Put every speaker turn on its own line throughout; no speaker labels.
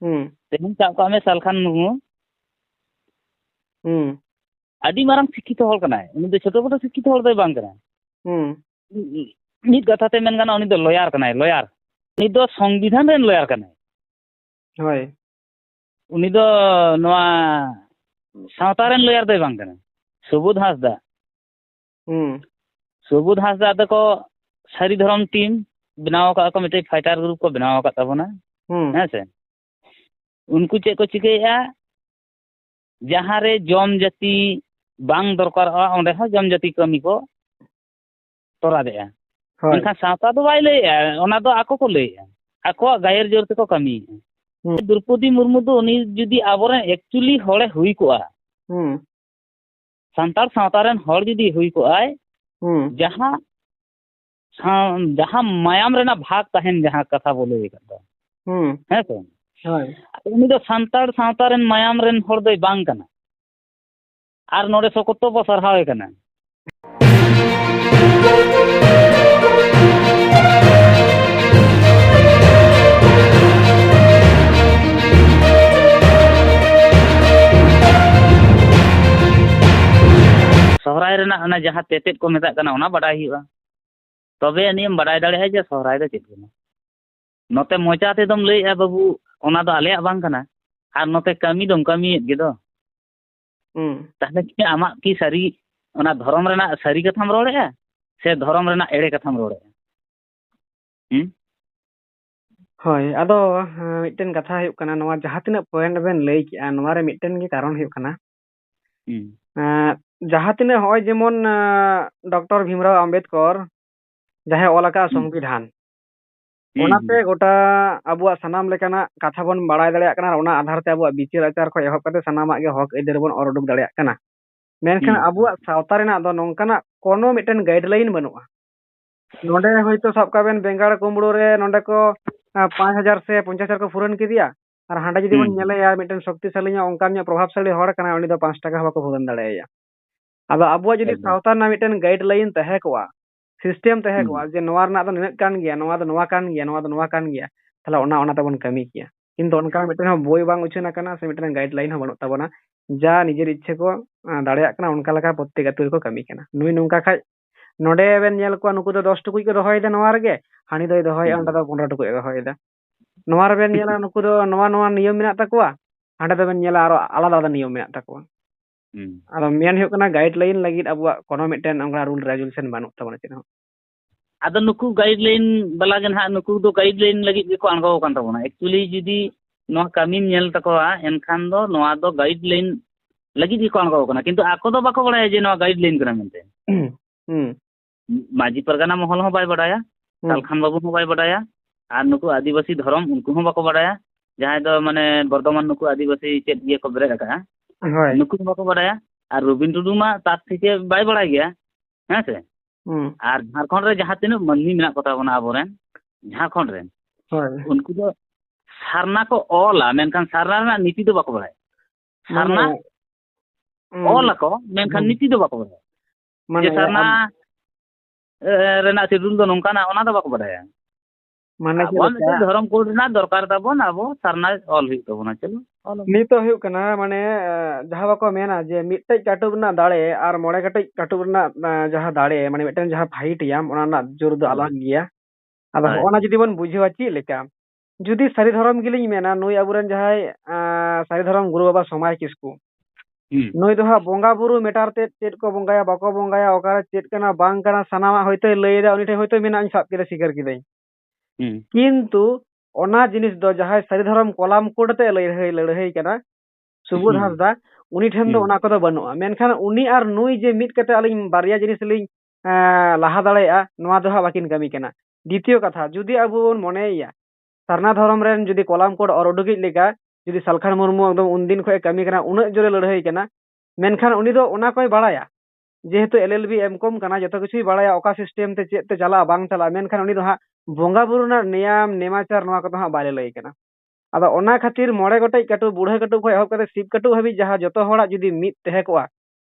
तेहन साब काग मे सालखान मुर्मू आदि मारंग शिक्षित हर कनाय उनी दो छोटो मोटो शिक्षित हर दो बांग कना नीत कथा ते मेन गाना उनी दो लॉयर कनाय लॉयर उनी दो संविधान रेन लॉयर कनाय
होय
उनी दो नोआ सावता रेन लॉयर दो बांग कना सुबोध हांसदा सुबोध हांसदा दको सारी धर्म टीम बनाव का को मिटे फाइटर ग्रुप को बनाव का तबना है से उनको चे को चिकेया जहाँ रे जम जाति बांग दरकार ओंडे हो जम जाति कमी को तोरा देया इनका सावता दो बाय लेया ओना दो आको को लेया आको गायर जोर ते को कमी द्रौपदी मुर्मू दो उनी जुदी आबोरे एक्चुअली होड़े हुई को संतार सावता रेन होड़ जुदी हुई को आय जहाँ जहाँ मायाम रेना भाग तहन जहाँ कथा बोले करता है तो उनी दो संतार सावता रेन मायाम रेन होड़ दो बांग कना आर नोडे सोकतो बो सरहावे कना सहराय रेना अना जहाँ तेतेत को मेता कना ओना बडाय हिवा तबे अनियम बडाय दाड़े जे सहराय दो चेत कना नोते मोचा ते दम लई बाबू ओना दो आले बांग कना आर नोते कमी दम कमी गे दो ताहले कि आमा की सारी ओना धर्म रेना सारी कथाम रोड़े से धर्म रेना एड़े कथाम रोड़े
होय आदो मिटन कथा हुयुक कना नोवा जहाँ तिना पॉइंट बेन लई किया नोवा रे मिटन के कारण हुयुक कना जहाँ तिना होय जेमन डॉक्टर भीमराव अंबेडकर जहाँ ओलका संविधान ओनाते गोटा अबुआ सनाम लेकाना कथा बन बाड़ाय दाड़ेया कना ओना आधार ते अबुआ विचार आचार को एहब कते सनामा गे हक एदर बन ओरडुक दाड़ेया कना मेनखान अबुआ सावता रेना दो नोंकाना कोनो मिटन गाइडलाइन बनुआ नोंडे होयतो सब काबेन बेंगाड़ कुंबड़ो रे नोंडे को 5000 से 50,000 को फुरन किदिया और हांडा जदि बन नेलेया मिटन शक्तिशाली ओंकान प्रभावशाली हर कना उनी दो 5 टाका बाको फुरन दाड़ेया अब अबुआ जदि सावता ना मिटन गाइडलाइन तहे कोआ सिस्टम तहे कोआ जे नोवा रना दो निनक कान गया नोवा दो नोवा कान गया नोवा दो नोवा कान गया तला ओना ओना तबन कमी किया किंतु उनका मिटन बोय बांग उछना कना से मिटन गाइडलाइन हो बनत तबना जा निजेर इच्छे को दाड़ेया कना उनका लगा प्रत्येक अतु को कमी कना नुई नुंका खाय नोडे बेन नेल को नुकु दो 10 टुकुई को दोहयदा नोवा रगे हानि दोय दोहय अंडा दो 15 टुकुई दोहयदा नोवा रे बेन नेला नुकु दो नोवा नोवा नियम मेना तकवा हांडे दो बेन नेला आरो आलादा नियम मेना तकवा आरो मेन हुयुक कना गाइडलाइन लगित अबुआ कोनो मिटन अंगला रूल रेजुलेशन बानुक तबना चिनो आदो नुकु गाइडलाइन
बला जन हा नुकु दो गाइडलाइन लगित के को अणगो कान तबना एक्चुअली जुदी नो कामी नेल तकवा एनखान दो नोवा दो गाइडलाइन लगित को अणगो कना किंतु आको दो बाको बडाय जे नो गाइडलाइन कना मेनते माजी परगना महल हो बाय बडाया सालखान बाबू हो बाय बडाया आर नुकु आदिवासी धर्म उनको हो बाको बडाया जहां दो माने बर्धमान नुकु आदिवासी चेत ये को ब्रेड का नुकु बाको बडाया आर रविंद्र टुडू मा तात थेके बाय बडाय गया हैं से आर झारखंड रे जहां तिनु मन्नी मेना कोता बना आबोरेन झारखंड रे उनको दो सारना को ओला मेनखान सारना ना नीति दो बाको बडाय सारना ओला को मेनखान नीति दो बाको बडाय माने सारना रेना शेड्यूल दो नोंकाना ओना दो बाको बडाया माने धर्म कोड ना दरकार ताबोन आबो सारना ऑल हुई तबोना चलो
नीतो हुई कना माने जहां बाको मेना जे मिटटे काटुब ना दाड़े आर मोड़े कटे काटुब ना जहां दाड़े माने मिटन जहां फाइट याम ओना ना जोर दो अलग गया अब ओना जदि बन बुझेवा ची लेका जुदी सारी धर्म गिलिኝ मेना नुई अबुरन जहां सारी धर्म गुरु बाबा समाय किसकु नुई दो हा बोंगा बुरु मेटार ते चेत को बोंगाया बाको बोंगाया ओकारा चेत कना बांग कना सनामा होइते लैदा उनी ठे होइते मेना साब केदा सिकर किदै किंतु ओना जिनिस दो जहां सारी धर्म कोलाम कोडते लड़हई कना सुबोध हांसदा उनी ठेन दो ओना को दो बनुआ मेनखान उनी आर नुई जे मिट कते अलिन बारिया जिनिस लिन लाहा दाड़ेया नोआ दो हा बाकिन कमी कना द्वितीय कथा जुदी अबु मनेया सरना धर्म रेन जुदी कोलाम कोड और उडुगिज लेका जुदी सालखान मुर्मू एकदम उनदिन खय कमी कना उना जोरे लड़हई कना मेनखान उनी दो ओना कोय बाड़ाया जेहेतु एलएलबी एमकॉम कना जतो किछु बाड़ाया ओका सिस्टम ते चेत ते चला बांग चला मेनखान उनी दो हा बोंगा बुरु ना नियम नेमाचार नोआ को हा बाले लई कना आदा ओना खातिर मोड़े गोटे कटु बुढ़े कटु खय एहब कते सिप कटु हबि जहां जतो होड़ा जुदी मिट तहे कोआ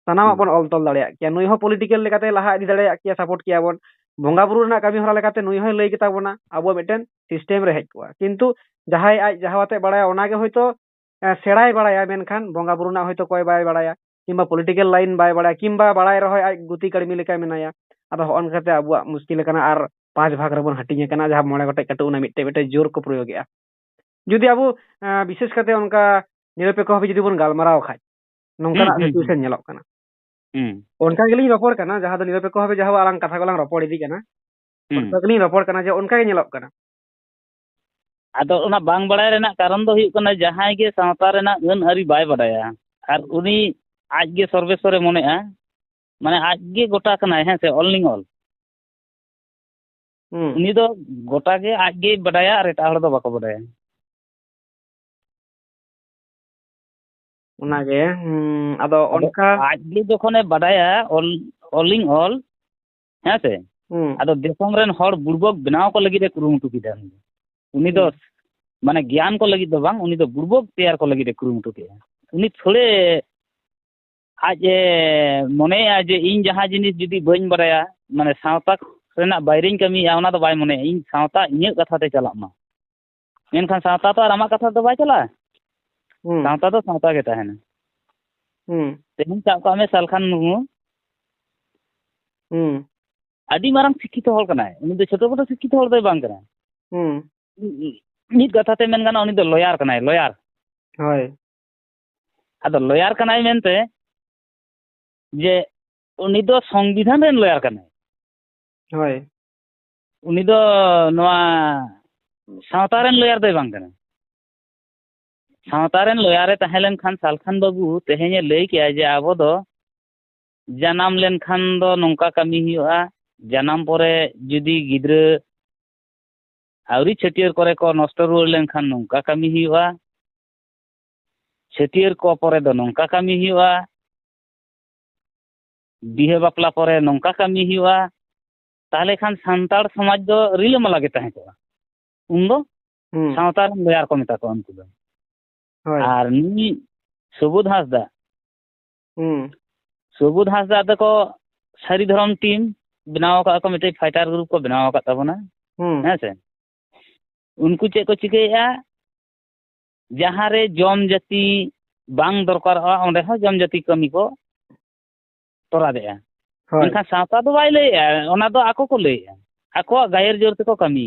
सनामा बन ऑल तोल दाड़ेया किया नुई हो पॉलिटिकल लेकाते लहा इदि दाड़ेया किया सपोर्ट किया बन ᱵᱚᱸᱜᱟ ᱵᱩᱨᱩ ᱨᱮᱱᱟᱜ ᱠᱟᱹᱢᱤ ᱦᱚᱨᱟ ᱞᱮᱠᱟᱛᱮ ᱱᱩᱭ ᱦᱚᱸᱭ ᱞᱟᱹᱭ ᱜᱮᱛᱟ ᱵᱚᱱᱟ ᱟᱵᱚ ᱢᱤᱫᱴᱮᱱ ᱥᱤᱥᱴᱮᱢ ᱨᱮ ᱦᱮᱡ ᱠᱚᱜᱼᱟ ᱠᱤᱱᱛᱩ ᱡᱟᱦᱟᱸᱭ ᱟᱡ ᱡᱟᱦᱟᱸ ᱟᱛᱮ ᱵᱟᱲᱟᱭᱟ ᱚᱱᱟᱜᱮ ᱦᱚᱭᱛᱳ ᱥᱮᱬᱟᱭ ᱵᱟᱲᱟᱭᱟ ᱢᱮᱱᱠᱷᱟन ᱵᱚᱸᱜᱟ ᱵᱩᱨᱩ ᱨᱮᱱᱟᱜ ᱦᱚᱭᱛᱳ ᱠᱚᱭ ᱵᱟᱭ ᱵᱟᱲᱟᱭᱟ ᱠᱤᱝᱵᱟ ᱯᱚᱞᱤᱴᱤᱠᱮᱞ ᱞᱟᱭᱤᱱ ᱵᱟᱭ ᱵᱟᱲᱟᱭᱟ ᱠᱤᱝᱵᱟ ᱵᱟᱲᱟᱭ ᱨᱮᱦᱚᱸ ᱟᱡ ᱜᱩᱛᱤ ᱠᱟᱹᱲᱢᱤ ᱞᱮᱠᱟ ᱢᱮᱱᱟᱭᱟ ᱟᱫᱚ ᱦᱚᱸᱜᱼᱚ ᱱᱚᱝᱠᱟᱛᱮ ᱟᱵᱚᱣᱟᱜ ᱢᱩᱥᱠᱤᱞ ᱟᱠᱟᱱᱟ ᱟᱨ 5 ᱵᱷᱟᱜ ᱨᱮᱵᱚᱱ ᱦᱟᱹᱴᱤᱧ ᱟᱠᱟᱱᱟ ᱡᱟᱦᱟᱸ 9 ᱜᱚᱴᱮᱡ ᱠᱟᱹᱴᱩᱵ ᱚᱱᱟ ᱢᱤᱫᱴᱮᱡ ᱡᱳᱨ ko ᱯᱨᱚᱭᱳᱜᱮᱜᱼᱟ ᱡᱩᱫᱤ ᱟᱵᱚ ᱵᱤᱥᱮᱥ ᱠᱟᱛᱮ ᱚᱱᱠᱟ ᱱᱤᱨᱚᱯᱮᱠᱠᱷᱚ ᱵᱷᱟবে ᱡᱩᱫि ᱵᱚᱱ ᱜᱟᱞᱢᱟᱨᱟᱣ ᱠᱷᱟᱡ ᱱᱚᱝᱠᱟᱱᱟᱜ ᱥᱤᱪᱩᱭᱮᱥᱚᱱ ᱧᱮᱞᱚᱜ ᱠᱟᱱᱟ ᱚᱱᱠᱟ ᱜᱮᱞᱤᱧ ᱨᱚᱯᱚᱲ ᱠᱟᱱᱟ ᱡᱟᱦᱟᱸ ᱫᱚ ᱱᱤᱨᱚᱯᱮᱠᱠᱷᱚ ᱵᱷᱟবে ᱡᱟᱦᱟᱸ ᱟᱞᱟᱝ ᱠᱟᱛᱷᱟ ᱠᱚᱞᱟᱝ ᱨᱚᱯᱚᱲ ᱤᱫᱤ ᱠᱟᱱᱟ ᱚᱱᱠᱟ ᱜᱮᱞᱤᱧ ᱨᱚᱯᱚᱲ ᱠᱟᱱᱟ ᱡᱮ ᱚᱱᱠᱟ ᱜᱮ ᱧᱮᱞᱚᱜ ᱠᱟᱱᱟ
ᱟᱫᱚ ᱚᱱᱟ ᱵᱟᱝ ᱵᱟᱲᱟᱭ ᱨᱮᱱᱟᱜ ᱠᱟᱨᱚᱱ ᱫᱚ ᱦᱩᱭᱩᱜ ᱠᱟᱱᱟ ᱡᱟᱦᱟᱸᱭ ᱜᱮ ᱥᱟᱶᱛᱟ ᱨᱮᱱᱟᱜ ᱟᱹᱱ ᱟᱹᱨᱤ ᱵᱟᱭ ᱵᱟᱰᱟᱭᱟ ᱟᱨ ᱩᱱᱤ ᱟᱡ ᱜᱮ ᱥᱚᱨᱵᱮᱥᱥᱚᱨᱮ ᱢᱚᱱᱮᱜᱼᱟ ᱢᱟᱱᱮ ᱟᱡ ᱜᱮ ᱜᱚᱴᱟ ᱠᱟᱱᱟᱭ ᱦᱮᱸ ᱥᱮ ᱚᱞ ᱱᱤᱝ ᱚᱞ ᱩᱱᱤ ᱫᱚ ᱜᱚᱴᱟ ᱜᱮ ᱟᱡ ᱜᱮᱭ ᱵᱟᱰᱟᱭᱟ ᱟᱨ ᱮᱴᱟᱜ ᱦᱚᱲ ᱫᱚ ᱵᱟᱠᱚ ᱵᱟᱰᱟᱭᱟ
ᱚᱱᱟᱜᱮ ᱟᱫᱚ ᱚᱱᱠᱟ
ᱟᱡ ᱜᱮ ᱡᱚᱠᱷᱚᱱᱮ ᱵᱟᱰᱟᱭᱟ ᱚᱞᱤᱝ ᱚᱞ ᱦᱮᱸ ᱥᱮ ᱟᱫᱚ ᱫᱤᱥᱚᱢ ᱨᱮᱱ ᱦᱚᱲ ᱵᱩᱲᱵᱚᱠ ᱵᱮᱱᱟᱣ ᱠᱚ ᱞᱟᱹᱜᱤᱫ ᱮ ᱠᱩᱨᱩᱢᱩᱴᱩ ᱠᱮᱫᱟ ᱩᱱᱤ ᱫᱚ ᱢᱟᱱᱮ ᱜᱮᱭᱟᱱ ᱠᱚ ᱞᱟᱹᱜᱤᱫ ᱫᱚ ᱵᱟᱝ ᱩᱱᱤ ᱫᱚ ᱵᱩᱲᱵᱚᱠ ᱛᱮᱭᱟᱨ ᱠᱚ ᱞᱟᱹᱜᱤᱫ ᱮ ᱠᱩᱨᱩᱢᱩᱴᱩ ᱠᱮᱫᱟ ᱩᱱᱤ ᱛᱷᱚᱲᱮ ᱟᱡ ᱮ ᱢᱚᱱᱮᱭᱟ ᱡᱮ ᱤᱧ ᱡᱟᱦᱟᱸ ᱡᱤᱱᱤᱥ ᱡᱩᱫᱤ ᱵᱟᱹᱧ ᱵᱟᱰᱟᱭᱟ ᱢᱟᱱᱮ ᱥᱟᱶᱛᱟ ᱨᱮᱱᱟᱜ ᱵᱟᱭᱨᱮᱧ ᱠᱟᱹᱢᱤᱭᱟ ᱚᱱᱟ ᱫᱚ ᱵᱟᱭ ᱢᱚᱱᱮᱭᱟ ᱤᱧ ᱥᱟᱶᱛᱟ ᱤᱧᱟᱹᱜ ᱠᱟᱛᱷᱟ ᱛᱮ ᱪᱟᱞᱟᱜ ᱢᱟ ᱢᱮᱱᱠᱷᱟᱱ ᱥᱟᱶᱛᱟ ᱛᱚ ᱟᱨ ᱟᱢᱟᱜ ᱠᱟᱛᱷᱟ ᱫᱚ ᱵᱟᱭ ᱪᱟᱞᱟᱜᱼᱟ ᱥᱟᱶᱛᱟ ᱫᱚ ᱥᱟᱶᱛᱟ ᱜᱮ ᱛᱟᱦᱮᱱᱟ ᱛᱮᱦᱮᱧ ᱥᱟᱵ ᱠᱟᱜ ᱢᱮ ᱥᱟᱞᱠᱷᱟᱱ ᱢᱩᱨᱢᱩ ᱟᱹᱰᱤ ᱢᱟᱨᱟᱝ ᱥᱤᱠᱠᱷᱤᱛᱚ ᱦᱚᱲ ᱠᱟᱱᱟᱭ ᱩᱱᱤ ᱫᱚ ᱪᱷᱳᱴᱳ ᱠᱷᱟᱴᱳ ᱥᱤᱠᱠᱷᱤᱛᱚ ᱦᱚᱲ ᱫᱚᱭ ᱵᱟᱝ ᱠᱟᱱᱟ ᱢᱤᱫ ᱠᱟᱛᱷᱟ ᱛᱮ ᱢᱮᱱ ᱜᱟᱱᱚᱜᱼᱟ ᱩᱱᱤ ᱫᱚ ᱞᱚᱭᱟᱨ ᱠᱟᱱᱟᱭ ᱞᱚᱭᱟᱨ
ᱦᱳᱭ
ᱟᱫᱚ ᱞᱚᱭᱟᱨ ᱠᱟᱱᱟᱭ ᱢᱮᱱᱛᱮ ᱡᱮ ᱩᱱᱤ ᱫᱚ ᱥᱚᱝᱵᱤᱫᱷᱟᱱ ᱨᱮᱱ ᱞᱚᱭᱟᱨ ᱠᱟᱱᱟᱭ
ᱦᱳᱭ
ᱩᱱᱤ ᱫᱚ ᱱᱚᱣᱟ ᱥᱟᱶᱛᱟ ᱨᱮᱱ ᱞᱚᱭᱟᱨ ᱫᱚᱭ ᱵᱟᱝ ᱠᱟᱱᱟ ᱥᱟᱶᱛᱟ ᱨᱮᱱ ᱞᱚᱭᱟᱨᱮ ᱛᱟᱦᱮᱸ ᱞᱮᱱᱠᱷᱟᱱ ᱥᱟᱞᱠᱷᱟᱱ ᱵᱟᱹᱵᱩ ᱛᱮᱦᱮᱧᱮ ᱞᱟᱹy ᱠᱮᱜᱼᱟ ᱡᱮ ᱟᱵᱚ ᱫᱚ ᱡᱟᱱᱟᱢ ᱞᱮᱱᱠᱷᱟᱱ ᱫᱚ ᱱᱚᱝᱠᱟ ᱠᱟᱹᱢᱤ ᱦᱩᱭᱩᱜᱼᱟ ᱡᱟᱱᱟᱢ ᱯᱚᱨᱮ ᱡᱩᱫᱤ ᱜᱤᱫᱽᱨᱟᱹ ᱟᱹᱣᱨᱤ ᱪᱷᱟᱹᱴᱭᱟᱹᱨ ᱠᱚᱨᱮ ᱠᱚ ᱱᱚᱥᱴᱚ ᱨᱩᱣᱟᱹᱲ ᱞᱮᱱᱠᱷᱟᱱ ᱱᱚᱝᱠᱟ ᱠᱟᱹᱢᱤ ᱦᱩᱭᱩᱜᱼᱟ ᱪᱷᱟᱹᱴᱭᱟᱹᱨ ᱠᱚ ᱯᱚᱨᱮ ᱫᱚ ᱱᱚᱝᱠᱟ ᱠᱟᱹᱢᱤ ᱦᱩᱭᱩᱜᱼᱟ ᱵᱤᱦᱟᱹ ᱵᱟᱯᱞᱟ ᱯᱚᱨᱮ ᱱᱚᱝᱠᱟ ᱠᱟᱹᱢᱤ ᱦᱩᱭᱩᱜᱼᱟ ᱛᱟᱦᱚᱞᱮ ᱠᱷᱟᱱ ᱥᱟᱱᱛᱟᱲ ᱥᱚᱢᱟᱡᱽ ᱫᱚ ᱨᱤᱞᱟᱹᱢᱟᱞᱟ ᱜᱮ ᱛᱟᱦᱮᱸ ᱠᱚᱜᱼᱟ ᱩᱱᱫᱚ ᱥᱟᱶᱛᱟ ᱨᱮᱱ ᱞᱚᱭᱟᱨ ᱠᱚ ᱢᱮᱛᱟ ᱠᱚᱣᱟ ᱩᱱᱠᱩ ᱫᱚ ᱟᱨ ᱱᱩᱭ ᱥᱩᱵᱳধ ᱦᱟᱸᱥᱫᱟ ᱥᱩᱵᱳধ ᱦᱟᱸᱥᱫᱟ ᱫᱚᱠᱚ ᱥᱟᱹᱨᱤ ᱫᱷᱚᱨᱚᱢ ᱴᱤᱢ ᱵᱮᱱᱟᱣ ᱟᱠᱟᱫ ᱠᱚ ᱢᱤᱫᱴᱮᱡ ᱯᱷᱟᱭᱴᱟᱨ ᱜᱨᱩᱯ ᱠᱚ ᱵᱮᱱᱟᱣ ᱟᱠᱟᱫ ᱛᱟᱵᱚᱱᱟ ᱦᱮᱸ ᱥᱮ उनको चेक को चिकायेगा जहाँ रे जम जाति बांग दरकारोगा ओंडे हो जम जाति कमी को तोरा देया इनका सावता दो बाय लेया ओना दो आको को लेया आको गायर जोर ते को कमी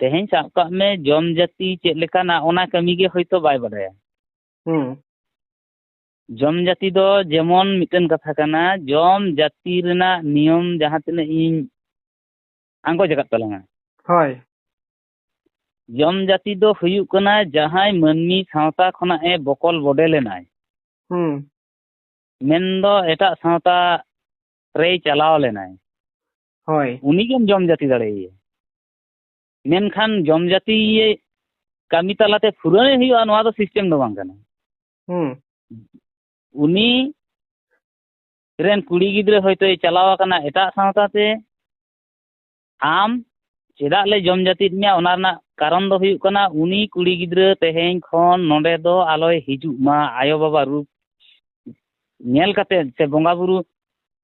तेहेन साब का में जम जाति चेक लेका ना ओना कमी के होइतो बाय बडाया जम जाति दो जेमन मिटन कथा कना जम जाति रेना नियम जहाँ तिना इन आंगो जगत तलंगा
হয়
जम जाति दो हुयुक कना जहां मनमी सावता खना ए बकल बडेलेनाय मेन दो एटा सावता रे चलाव लेनाय
হয়
उनी गेम जम जाति दाड़ेये मेनखान जम जाति ये कामी तालाते फुराने हुयुआ नोआ दो सिस्टम दो बांग कना उनी रेन कुड़ी गिद्रे होयतो चलाव कना एटा सावता ते आम चेदा ले जम जाति में ओना कारण दो हुयुक कना उनी कुड़ी गिद्रे तेहेन खन नोंडे दो आलोय हिजुक मा आयो बाबा रूप नेल कते से बोंगा बुरु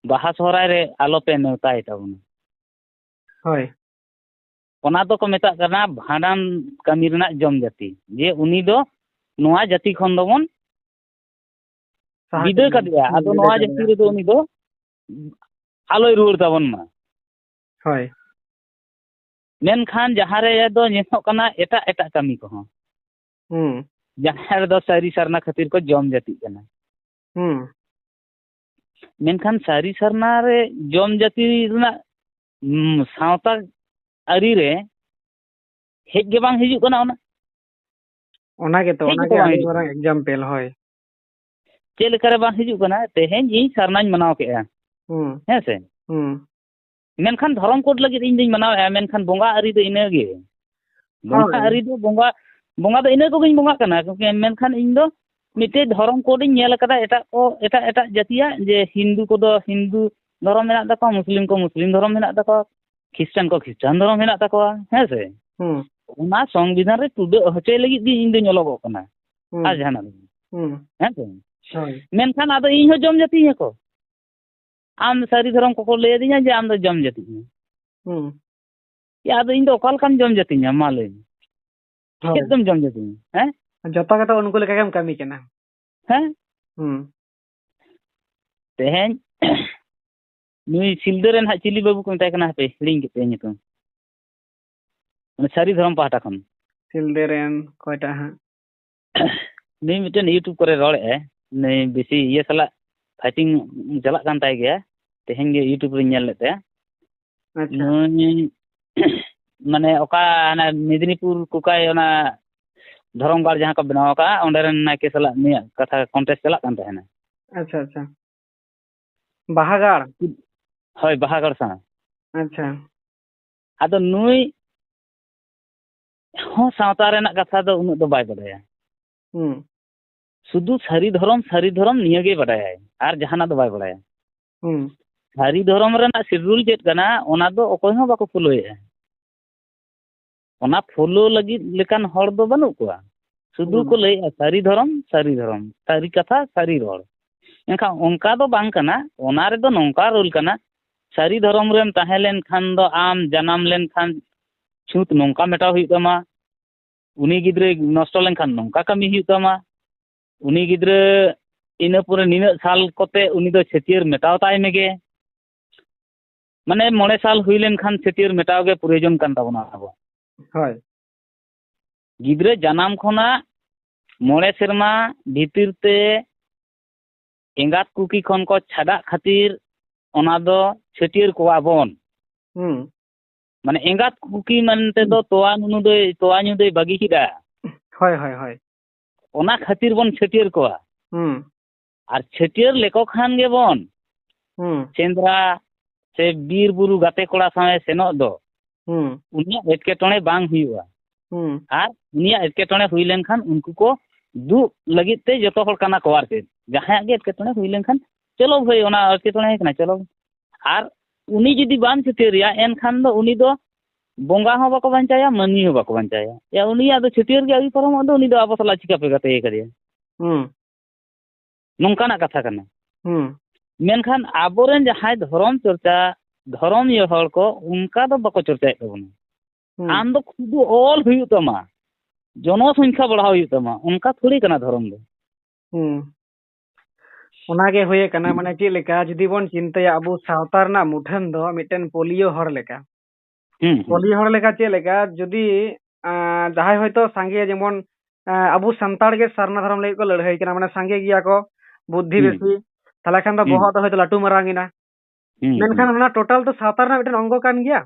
बाहा सोहराय रे आलो पे नेवताय ताबुन
होय
ओना दो को मेता कना भांडान कामी रेना जम जाति जे उनी दो नोआ जाति खन दोबन बिदे कदिया आदो नोआ जाति रे दो उनी दो आलोय रुवर ताबन मा
होय
मेनखान जहाँ रे दो नेतो कना एटा एटा कामी को हो जहाँ रे दो सारी सरना खातिर को जम जाति कना मेनखान सारी सरना रे जम जाति रेना सावता अरी रे हेज गे बांग हिजुक कना
ओना के तो ओना के आनी मारंग एग्जांपल होय
चेल करे बांग हिजुक कना तेहेन इन सरनाñ मनाव केया हैं से मेनखान धर्म कोड लगी इन दिन मनाव मेनखान बोंगा अरी दो इने गे बोंगा अरी दो बोंगा बोंगा दो इने को गिन बोंगा कना क्योंकि मेनखान इन दो मिटे धर्म कोड इन नेल कदा एटा को एटा जातिया जे हिंदू को दो हिंदू धर्म मेना दको मुस्लिम को मुस्लिम धर्म मेना दको ख्रिस्टान को ख्रिस्टान धर्म मेना दको हैं से उना संविधान रे टुडे हचे लगी दी इन दो नलोगो कना आ जाना हैं से मेनखान आदो इन हो जम जाति है को आम सारी धर्म को लय दिया जे आम दो जम जतिया या आदो इन दो ओकाल कान जम जतिया मा लय एकदम जम जतिया हैं
जता कता उनको लेका केम कमी केना
हैं तेहेन नुई सिलदर रेन हा चिली बाबू को मेताय कना पे हिडिंग के नितुम सारी धर्म पाहटा खन
सिलदे रेन कोयटा हा
नुई मिटन यूट्यूब करे रोड़े नुई बेसी ये सला फाइटिंग चला कान ताय गया तेहेन गे यूट्यूब रे नेल लेते नुई माने ओका ना मेदिनीपुर कुकाय ओना धर्मगाड़ जहां को बनाव का ओंडे रेन नाके सला निया कथा कॉन्टेस्ट चला कान तहना
अच्छा अच्छा बाहागाड़
होय बाहागाड़ सा
अच्छा
आदो नुई हो सावता रेना कथा दो उनु दो बाय बडाया शुद्ध सारी धर्म निया गे बडाया आर जहाना दो बाय बडाया सारी धर्म रेना शेड्यूल चेत कना ओना दो ओकोय हो बाको फॉलोया ओना फॉलो लगी लेकान हर दो बनु को शुद्ध को लय सारी धर्म सारी कथा सारी रोड एनखा उनका दो बांग कना ओना रे दो नोंका रोल कना सारी धर्म रेम ताहेलेन खान दो आम जनाम लेन खान छूत नोंका मेटाव हुई तमा उनी गिद्रे नष्ट लेन खान नोंका कमी हुई तमा उनी गिद्रे इना पुरे निना साल कोते उनी दो छेतियर मेटाव ताय मेगे माने 9 साल हुई लेन खान छेतियर मेटाव गे प्रयोजन कान ताबना आबो
होय
गिद्रे जनाम खोना 9 सेरमा भीतिर ते एंगात कुकी खन को छाड़ा खातिर ओना दो छेतियर को आबोन माने एंगात कुकी मानते दो तोआ न्यू दो बागी किदा
होय होय होय
ओना खातिर बोन छेतियर को आर छेतियर लेको खान गे बोन सेंद्रा से बीर बुरु गाते कोड़ा सामे सेनो दो उनिया एटकेटोणे बांग हुईवा आर उनिया एटकेटोणे हुई लेन खान उनको को दु लगित ते जतो हर काना को आर के जहां गे एटकेटोणे हुई लेन खान चलो भाई ओना एटकेटोणे कना चलो आर उनी जदी बाम छेतियर एन खान दो उनी दो बोंगा हो बाको बंचाया मनी हो बाको बंचाया या उनी आदो छेतियर गे आगी परम दो उनी दो आबो सला चिका पे गाते करिया नोंकाना कथा कना मेनखान आबोरेन जहाय धर्म चर्चा धर्म ये हर को उनका दो बाको चर्चा तबना आम दो खुद ऑल हुई तमा जनसंख्या बढ़ाव हुई तमा उनका थोड़ी कना धर्म दो
ओनागे होये कना माने चे लेका जदी बोन चिंताया अबु सावता रना मुठन दो मिटन पोलियो हर लेका पोलियो हर लेका चे लेका जदी जहाय होयतो सांगे जेमन अबु संताड़ के सरना धर्म ले को लड़ाई कना माने सांगे गिया को बुद्धि बेसी तला खान दो बहुत होयतो लाटू मरांगिना मेनखान ओना टोटल तो सावता रना मिटन अंग कान गिया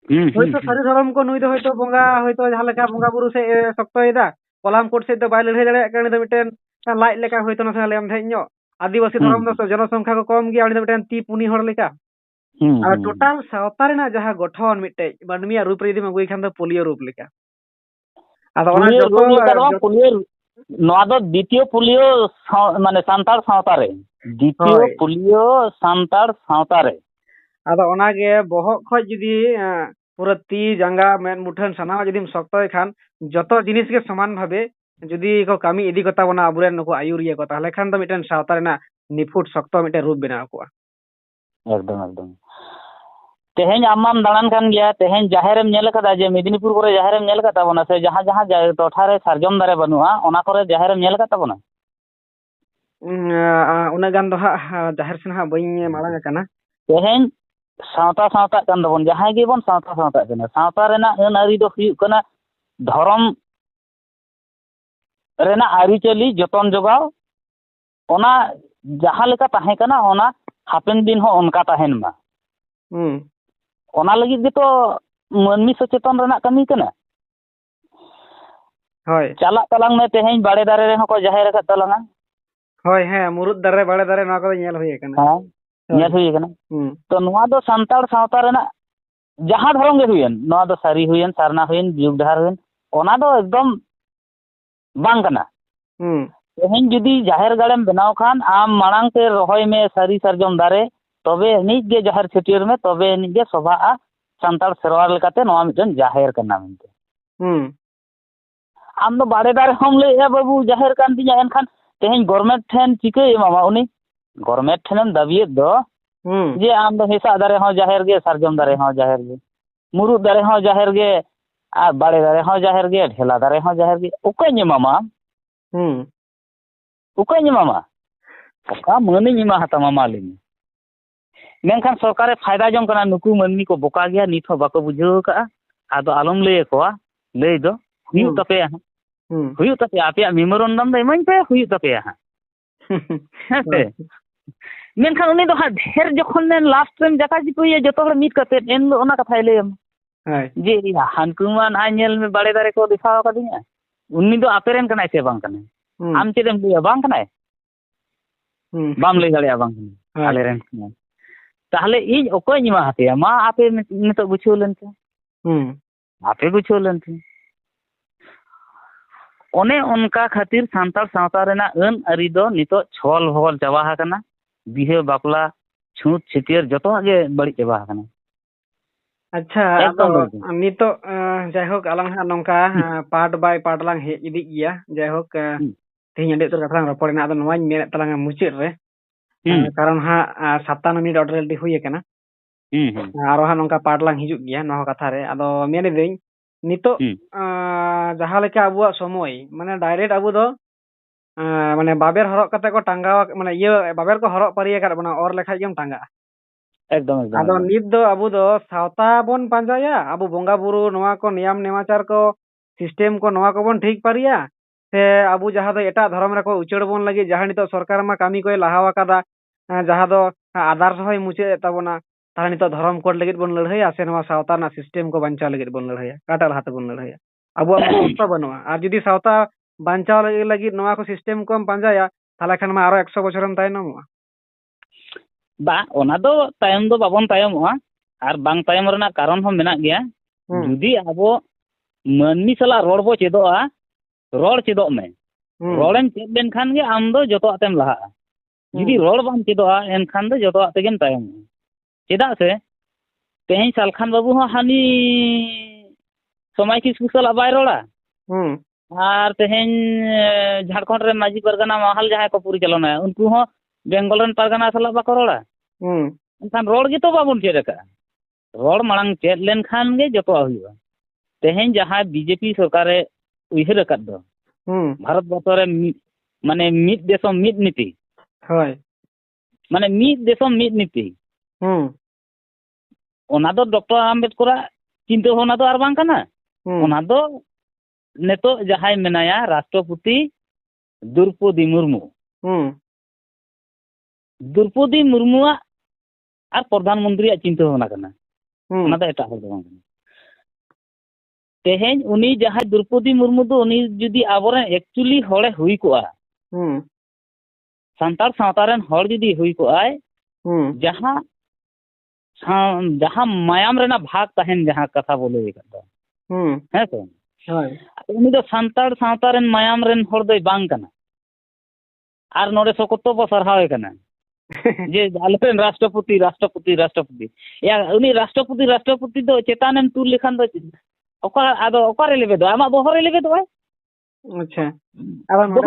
होयतो सारी धर्म को नुई दो होयतो बोंगा होयतो जहां लेका बोंगा बुरु से सक्तोयदा कोलाम कोट से दो बाय लड़ाई दड़े कानी दो मिटन लाइट लेका होयतो ना लेम धेñो आदिवासी धर्म दो जनसंख्या को कम गया मिटन ती पुनी हर लेका और टोटल सावता रेना जहां गठन मिटे मानमिया रूप रे मगुई खान दो पोलियो रूप लेका आदो ओना जतो
पोलियो नोआ दो द्वितीय पोलियो माने सांतार सावता रे द्वितीय पोलियो सांतार सावता रे
आदो ओनागे बहक खoj जदी पूरा ती जांगा मेन मुठन सना जदी सक्तय खान जतो जिनिस के समान भाबे जदी को कामी इदी कता बना अबुरेन नको आयुरिया को ताले खान दो मिटन सावता रेना निफुट सक्तो मिटे रूप बना को
एकदम तेहेन आमाम दालान कान गया तेहेन जाहेरम नेल कदा जे मेदिनीपुर करे जाहेरम नेल कता बना से जहां जहां टोठा रे सारजम दारे बनुआ ओना करे जाहेरम नेल कता बना
उना गान दो हा जाहेर से हा बई मालांग कना
तेहेन सावता कान दबन जहां गे बन सावता कना सावता रेना अन आरी दो हुई कना धर्म रेना आरी चली जतन जोगाव ओना जहां लेका ताहे कना ओना हापेन दिन हो उनका ताहेन मा ओना लगी गे तो मनमी सचेतन रेना कमी कना
होय
चला तलांग में तेहेन बाड़े दारे रे को जाहेर का तलांगा
होय हे मुरुद दारे बाड़े दारे ना को नेल होय कना
हां नेल होय कना तो नोआ दो संताड़ सावता रेना जहां धर्म गे हुयन नोआ दो सारी हुयन सारना हुयन जुग धार हुयन ओना दो एकदम बांग कना तेहेन जुदी जाहेर गाड़ेम बनाव खान आम मांग ते रहोय में सारी सरजम दारे तबे निज गे जाहेर छेटियर में तबे निज गे सभा संताड़ सेरवार लेकाते नोआ मिटन जाहेर कना मिनते आम दो बाड़े दारे हम ले बाबू जाहेर कान दिया एनखान तेहेन गवर्नमेंट ठेन चिके मामा उनी गवर्नमेंट ठेनम दाबिये दो जे आम दो हेसा दारे हो जाहिर गे सारजम दारे हो जाहिर गे मुरुद दारे हो जाहिर गे आ बाड़े दारे हो जाहिर गे ढेला दारे हो जाहिर गे ओके निमामा ओके निमामा ओका मनी निमा हतामा मालिनी मेनखान सरकारे फायदा जम कना नुकु मनमी को बोका गया नित हो बाको बुझाव का आदो आलम लय को लय दो हुयु तपे हुयु तपे आपे मेमोरेंडम दो इमाइन पे हुयु तपे हेसे मेनखान उनी दो हा ढेर जखन ने लास्ट रेम जका जिपुये जतो हर मीट कते एन दो ओना कथा लय जे हानकुमान आ नेल में बाड़े दारे को दिखाव कदिया उनी दो आपेरेन कनाय से बांग कनाय आम चेदम लय बांग कनाय बाम लय दाड़े बांग कनाय आले रेन ताहले इन ओको निमा हते मा आपे नितो गुछो लेनते आपे गुछो लेनते ओने उनका खातिर सांतार सावता रेना अन अरी दो नितो छल भगल चाबा हकना बिहे बापला छूट छिटियर जतो गे बड़ी चाबा हकना
अच्छा अब नितो जायहोक आलांग हा नोंका पार्ट बाय पार्ट लांग हे इदी गिया जायहोक तेहिं अंडे तो कथा रपड़ना आदो नवाኝ मेन तलांग मुचित रे कारण हा 57 मिनट ऑलरेडी हुई कना आरो हा नोंका पार्ट लांग हिजुक गिया नो कथा रे आदो मेन देኝ नितो जहां लेका अबुआ समय माने डायरेक्ट अबु दो माने बाबेर हरक कते को टांगाव माने ये बाबेर को हरक परिया कर बना और लेखा गेम टांगा
एकदम एकदम
आदो नित दो अबु दो सावता बोन पांजाया अबु बोंगा बुरु नोआ को नियम नेमाचार को सिस्टम को नोआ को बोन ठीक पारिया से अबु जहां दो एटा धर्म रे को उचड़ बोन लगी जहां नितो सरकार मा कामी कोय लाहावा कादा जहां दो आधार होय मुचे ताबोना ताहा नितो धर्म कोड लगित बोन लड़हया से नोआ सावता ना सिस्टम को बंचा लगित बोन लड़हया काटा लहाते बोन लड़हया अबु अवस्था बनवा और जदी सावता बंचाव लगित नोआ को सिस्टम को पांजाया ताला खान मा आरो 100 बछरम तायनमवा
बा ओना दो तायम दो बाबन तायमवा और बांग तायम रना कारण हम मेना गया जदी आबो मनमी सला रोड बो चेदोआ रोड चेदो में रोडन चेद लेन खान गे आम दो जतो आतेम लहा जदी रोड बाम चेदोआ एन खान दो जतो आतेगेम तायम चेदा से तेही सालखान बाबू हो हानी समय किसकु सला बाय रोड़ा और तेहेन झारखंड रे माजी परगना महल जहां को परिचालना उनको हो बेंगल रन परगना सला बाको रोड़ा एनखान रोड गे तो बाबुन चेदका रोड मांग चेद लेन खान गे जतो हुआ तेहेन जहां बीजेपी सरकारे उइहर अकद दो भारत वर्ष रे माने मिद देशम मिद नीति
होय
माने मिद देशम मिद नीति ओना दो डॉक्टर आम्बेडकर चिंता होना तो आर बांग कना ओना दो नेतो जहां मेनाया राष्ट्रपति द्रौपदी मुर्मू द्रौपदी मुर्मू और प्रधानमंत्री चिंता होना कना ओना दो एटा हो बांग तेहेन उनी जहां द्रौपदी मुर्मू दो उनी जदी आबोरे एक्चुअली होड़े हुई कोआ संतार सावतारेन होड़ जदी हुई कोआय जहां जहां मायाम रेना भाग तहन जहां कथा बोले करदा है तो उनी दो संतार सावतारेन मायाम रेन होड़ दो बांग कना आर नोडे सकतो बो सरहावे कना जे आलेन राष्ट्रपति राष्ट्रपति राष्ट्रपति या उनी राष्ट्रपति राष्ट्रपति दो चेतानेम तुल लेखान दो ओका आदो ओका रे लेबे दो आमा बोहरे लेबे दो
अच्छा अब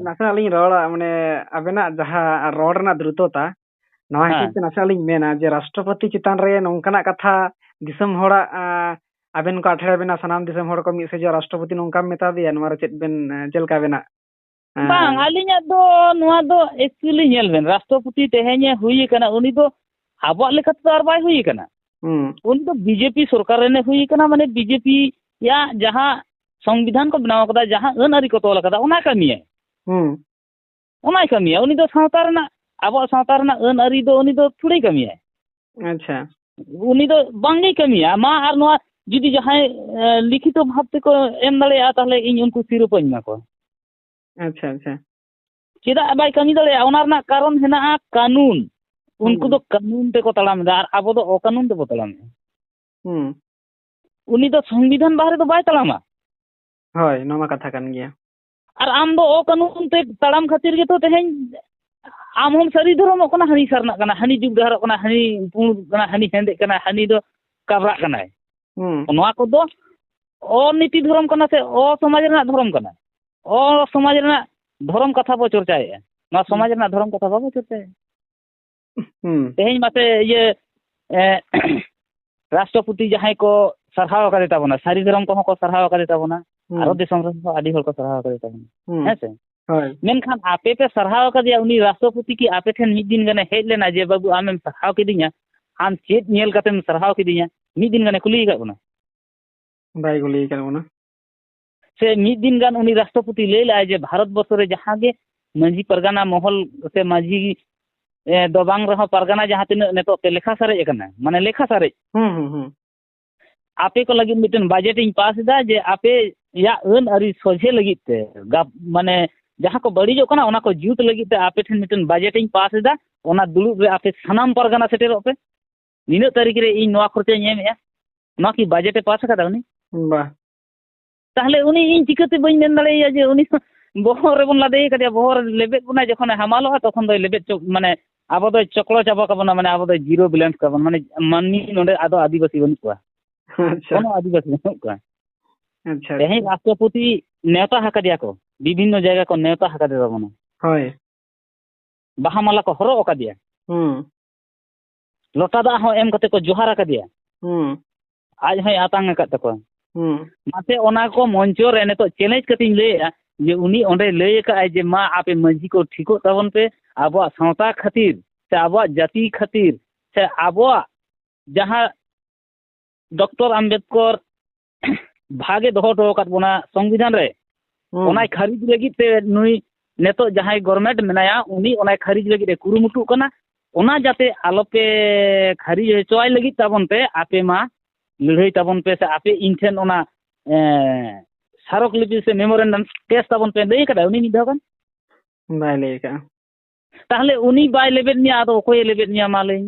नासनालिंग रोड़ा माने अबेना जहां रोड ना द्रुतता नवा हित नासनालिंग मेना जे राष्ट्रपति चितान रे नोंकाना कथा दिसम होड़ा अबेन को अठड़े बेना सनाम दिसम होड़ को मी से जो राष्ट्रपति नोंका मेता दिया नवा चेत बेन जेलका बेना
बांग आलिnya दो नवा दो एक्चुअली नेल बेन राष्ट्रपति तेहेnye हुई कना उनी दो आबो लेखत तो आर बाय हुई कना उन तो बीजेपी सरकार ने हुई कना माने बीजेपी या जहां संविधान को बनाव कदा जहां अनआरी को तोल कदा ओना कमिया ओना कमिया उनी दो सावता रना आबो सावता रना अनआरी दो उनी दो थोड़ी कमिया
अच्छा
उनी दो बांगे कमिया मा आर नवा जदी जहां लिखित भाव को एम दड़े ताहले इन उनको सिरोपन मा को
अच्छा अच्छा
चेदा बाय कमी दड़े ओना रना कारण हेना कानून उनको दो कानून ते को तड़ाम दा आर आबो दो अकानून ते को तड़ाम उनी दो संविधान बाहर दो बाय तड़ामा
होय नोमा कथा कान गया
और आम दो अकानून ते तड़ाम खातिर के तो तेहेन आम हम सरी धर्म कोना हनी सरना कना हनी जुग दहर कोना हनी पुण कना हनी हेंदे कना हनी दो काबरा कना नोआ को दो अनीति धर्म कना से अ समाज रना धर्म कना अ समाज रना धर्म कथा बो चर्चाए ना समाज रना धर्म कथा बो चर्चाए तेहें माते ये राष्ट्रपति जहां को सरहाव करे ताबोना सारी धर्म को सरहाव करे ताबोना आरो दिसम रे आदि हर को सरहाव करे ताबोना है से मेनखान आपे पे सरहाव कदिया उनी राष्ट्रपति की आपे ठेन मिद दिन गने हेज लेना जे बाबू आमेम सरहाव किदिया आम चेत नेल कतेम सरहाव किदिया मिद दिन गने कुली का बोना
बाय कुली का बोना
से मिद दिन गान उनी राष्ट्रपति ले लाए जे भारत वर्ष रे जहां गे मांझी परगना महल से मांझी दो बांग रहा परगना जहां तीन नेतो पे लेखा सारे एकना माने लेखा सारे आपे को लगी मिटन बजट इन पास दा जे आपे या अन अरी सोझे लगी ते माने जहां को बड़ी जो कना ओना को जुत लगी ते आपे ठन मिटन बजट इन पास दा ओना दुलुब रे आपे सनाम परगना सेटेरो पे निनो तारीख रे इन नोआ खर्चा नेम या नोआ की बजट पास का उनी
बा
ताहले उनी इन चिकते बइन मेन दले या जे उनी बोहर रे बन लादे कदिया बोहर लेबेट बना जखन हमालो तखन दो लेबेट माने आबो दो चकलो चाबा का बना माने आबो दो जीरो बैलेंस का माने माननी नोडे आदो आदिवासी बन को
अच्छा
कोनो आदिवासी बन को
अच्छा
तेहे राष्ट्रपति नेता हकदिया को विभिन्न जगह को नेता हकदे ताबोना
होय
बाहामाला को हरो ओकादिया लोटा दा हो एम कते को जोहार आकादिया आज है आतांग का तको माते ओना को मंचो रे ने तो चैलेंज कतिन लेया जे उनी ओंडे लेय का जे मा आपे मंझी को ठीको ताबन पे आबो संस्था खातिर से आबो जाति खातिर से आबो जहां डॉक्टर अंबेडकर भागे दोहो तो काट बोना संविधान रे ओनाय खारिज लगी ते नुई नेतो जहां गवर्नमेंट मेनाया उनी ओनाय खारिज लगी रे कुरुमुटु कना ओना जाते आलोपे खारिज चोय लगी ताबन पे आपे मा लड़ाई ताबन पे से आपे इनठेन ओना सारक लिपि से मेमोरेंडम टेस्ट ताबन पे लई कदा उनी निधागन
बाय लई का
ताहले उनी बाय लेबेट निया आदो कोय लेबेट निया मा लई